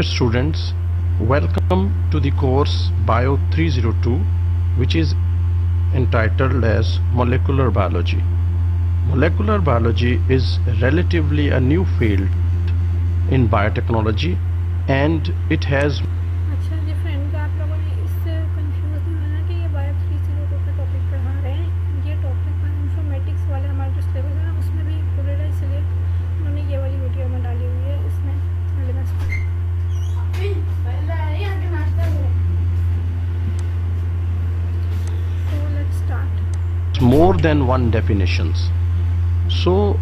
Dear students, welcome to the course Bio 302, which is entitled as Molecular Biology. Molecular biology is relatively a new field in biotechnology and it has अच्छा जी friends, आप लोगों ने इससे confuse नहीं होना कि ये बायो 302 का टॉपिक पढ़ा रहे हैं। ये टॉपिक बायोइंफॉर्मेटिक्स वाले हमारा जो सिलेबस है ना उसमें भी इंक्लूडेड है, इसलिए उन्होंने ये वाली वीडियो में डाली हुई है इसमें सिलेबस पर। So let's start. more than one definitions. So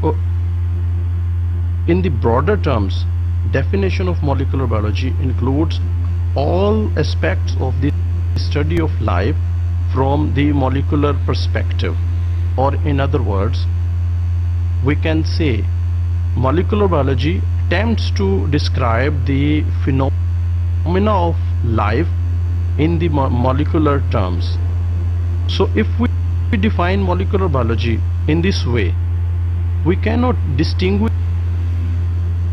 in the broader terms, definition of molecular biology includes all aspects of the study of life from the molecular perspective, or in other words, we can say molecular biology attempts to describe the phenomena of life in the molecular terms. So if we define molecular biology in this way, we cannot distinguish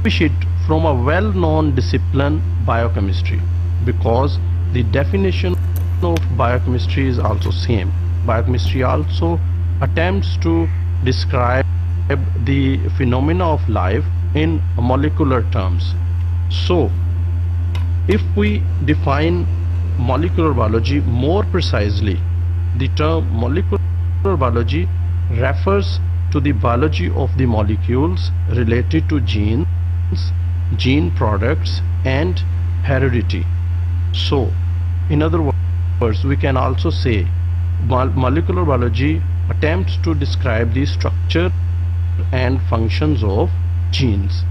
it from a well-known discipline, biochemistry, because the definition of biochemistry is also same. Biochemistry also attempts to describe the phenomena of life in molecular terms. So if we define molecular biology more precisely, the term molecular biology refers to the biology of the molecules related to genes, gene products and heredity. So in other words, we can also say molecular biology attempts to describe the structure and functions of genes.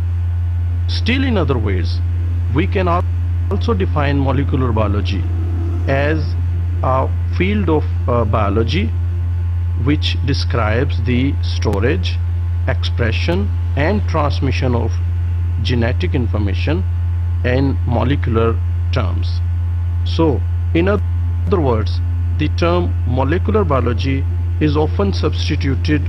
Still in other ways, we can also define molecular biology as a field of biology which describes the storage, expression and transmission of genetic information in molecular terms. So in other words, the term molecular biology is often substituted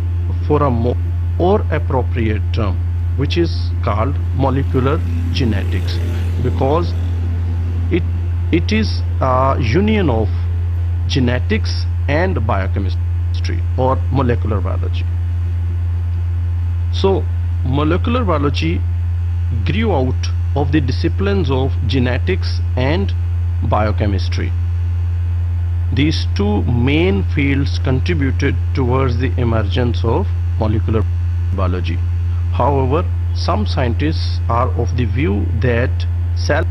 for a more appropriate term, which is called molecular genetics, because it is a union of genetics and biochemistry or molecular biology. So molecular biology grew out of the disciplines of genetics and biochemistry. These two main fields contributed towards the emergence of molecular biology. However, some scientists are of the view that cell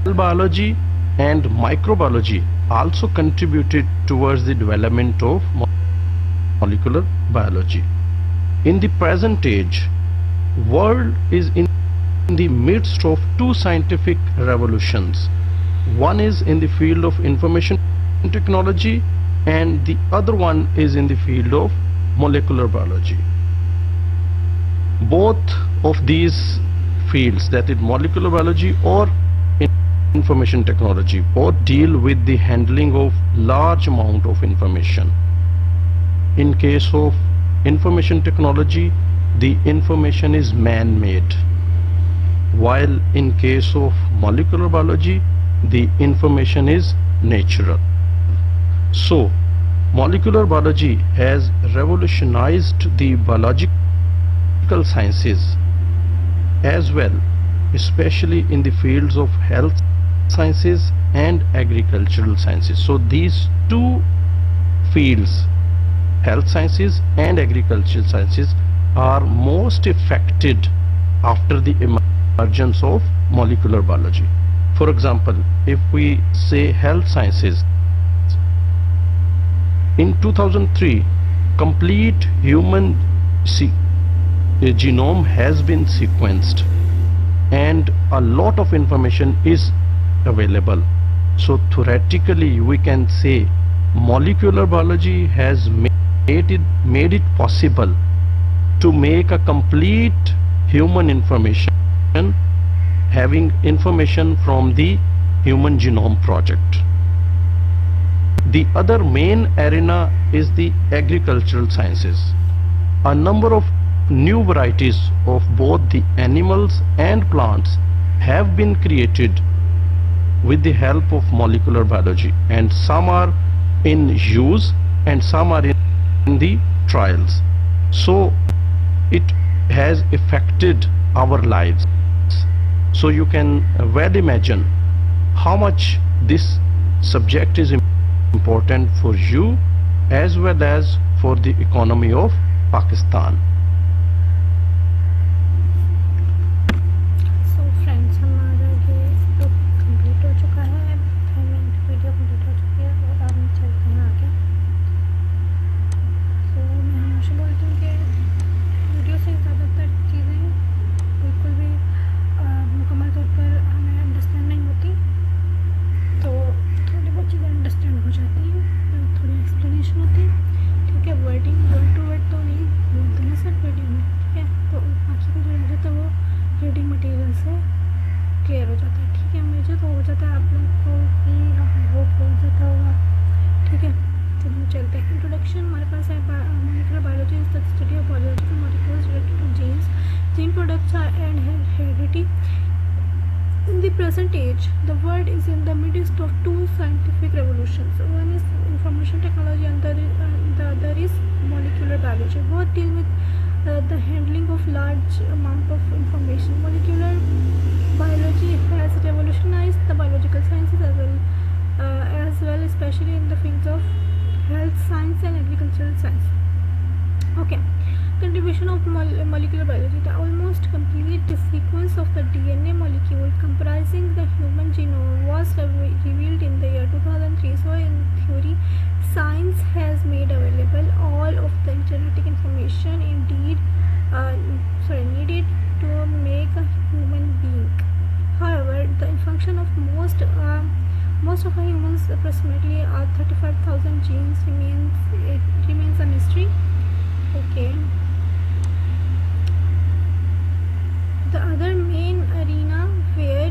biology and microbiology also contributed towards the development of molecular biology. In the present age, world is in the midst of two scientific revolutions. One is in the field of information technology and the other one is in the field of molecular biology. Both of these fields, that is molecular biology or information technology, both deal with the handling of large amount of information. In case of information technology, the information is man-made, while in case of molecular biology, the information is natural. So molecular biology has revolutionized the biological sciences as well, especially in the fields of health sciences and agricultural sciences. So these two fields, health sciences and agricultural sciences, are most affected after the emergence of molecular biology. For example, if we say health sciences, in 2003, complete human genome has been sequenced and a lot of information is available. So theoretically we can say molecular biology has made it possible to make a complete human information, having information from the Human Genome Project. The other main arena is the agricultural sciences. A number of new varieties of both the animals and plants have been created with the help of molecular biology, and some are in use and some are in the trials. So it has affected our lives. So you can well imagine how much this subject is important for you as well as for the economy of Pakistan. So friends, हमारा ये topic complete हो चुका है, assignment video complete हो चुकी है और अब हम चलते हैं आगे। सो मैं हमेशा बोलती हूँ कि वीडियो से ज़्यादातर चीज़ें बिल्कुल भी मुकम्मल तौर पर हमें अंडरस्टैंड नहीं होती, तो थोड़ी बहुत चीज़ें अंडरस्टैंड हो जाती हैं, थोड़ी एक्सप्लेनेशन होती है, ठीक है। वर्डिंग वर्ड टू वर्ड तो नहीं बोलते हैं सर वीडियो में, ठीक है। तो बाकी का जो रह जाता है वो रीडिंग मटेरियल से क्लियर हो जाता है, ठीक है। मुझे तो हो जाता है, आप लोग को भी आई होप हो जाता होगा, ठीक है। चलिए चलते हैं। इंट्रोडक्शन हमारे पास है। Molecular biology is the study of biological molecules related to genes, gene products and heredity. In the present age, the world is in the midst of two scientific revolutions. One is information technology and the other is molecular biology. Both deal with the handling of large amount of information. Molecular biology has revolutionized the biological sciences as well, especially in the fields of health science and agricultural science. Okay. Contribution of molecular biology. The almost complete sequence of the DNA molecule comprising the human genome was revealed in the year 2003. So in theory, science has made available all of the genetic information needed to make a human being. However, the function of most of the humans, approximately 35,000 genes, remains a mystery. Okay. The other main arena where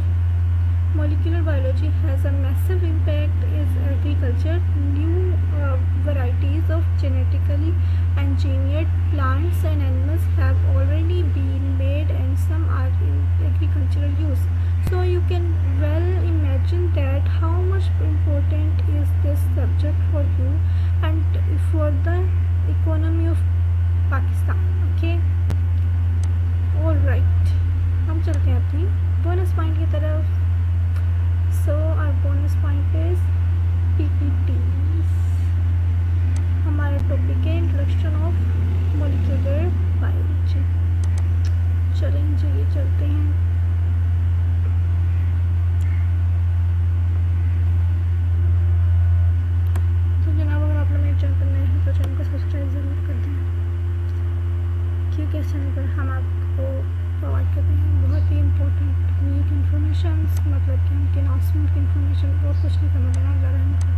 molecular biology has a massive impact is agriculture. New varieties of genetically engineered plants and animals have already been made and some are in agricultural use. So you can well imagine that how much important is this subject for you and for the economy of Pakistan. Okay. All right. हम चलते हैं अपनी bonus point की तरफ। So our bonus point is PPTs। हमारा topic है introduction of molecular biology. चलिए चलते हैं। तो जनाब, अगर आप लोग मेरे चैनल पर नए हैं तो चैनल को सब्सक्राइब ज़रूर कर दें, क्योंकि इस चैनल पर हम आपको प्रोवाइड करते हैं बहुत ही इंपॉर्टेंट वीक इन्फॉर्मेशंस, मतलब कि उनके अनाउंसमेंट की इन्फॉर्मेशन और कुछ नहीं करना पड़ा अल्लाह रहम का,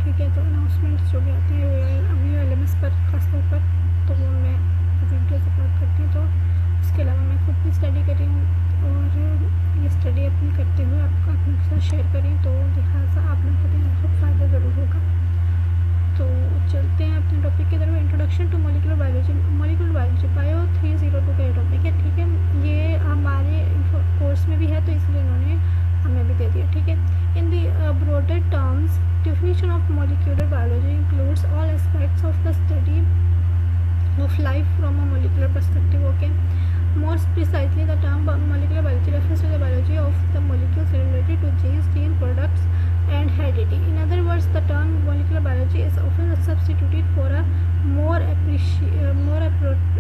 ठीक है। तो अनाउंसमेंट्स जो भी आते हैं अभी LMS पर ख़ासतौर पर, तो वो मैं वीडियोस अपलोड करती हूँ। तो उसके अलावा मैं खुद भी स्टडी कर रही हूँ और ये स्टडी अपनी करते हुए आपको अपने साथ शेयर करें, तो लिहाजा आप लोगों को भी बहुत फ़ायदा ज़रूर होगा। तो चलते हैं अपने टॉपिक की तरफ। Introduction to molecular biology. Molecular biology bio 302 का टॉपिक है, ठीक है। ये हमारे कोर्स में भी है, तो इसलिए इन्होंने हमें भी दे दिया, ठीक है। In the broader terms, definition of molecular biology includes all aspects of the study of life from a molecular perspective. Okay. More precisely, the term molecular biology refers to the biology of the molecules related to genes, gene products, and heredity. In other words, the term molecular biology is often substituted for a more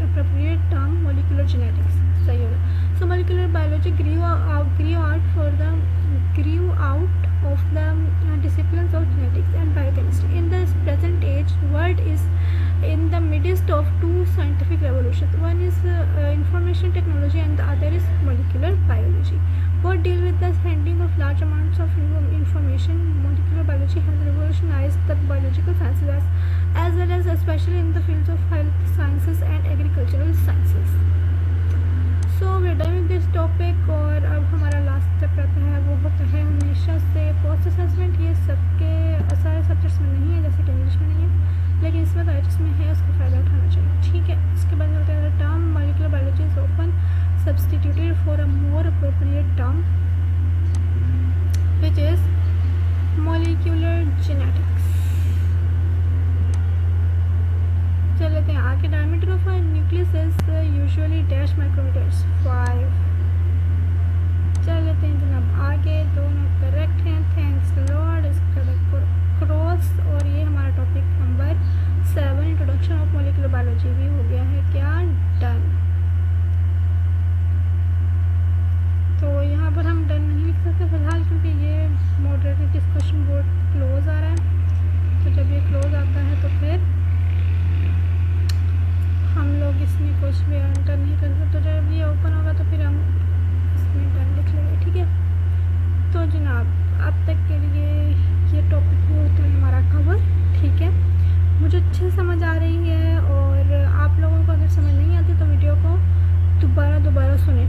appropriate term, molecular genetics. सही होगा। So molecular biology grew out of the disciplines of genetics and biochemistry. In the present age, world is in the midst of two scientific revolutions. One is information technology and the other is molecular biology. Both deal with the handling of large amounts of information. Molecular biology has revolutionized the biological sciences as well as especially in the fields of health sciences and agricultural sciences. So we are done with this topic और अब हमारा last step रहता है, वो होता है हमेशा से पोस्ट असेसमेंट। ये सबके सारे सब्जेक्ट्स में नहीं है, जैसे कि इंग्लिश में नहीं है, लेकिन इसमें तो जिसमें है उसका फ़ायदा उठाना चाहिए, ठीक है। उसके बाद होता है term molecular biology is often substituted for a more appropriate term which is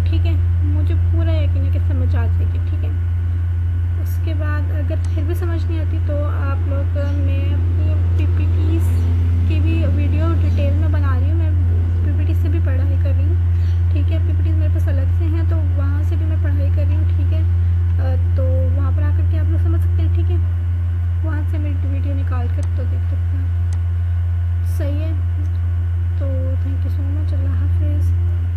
ठीक है।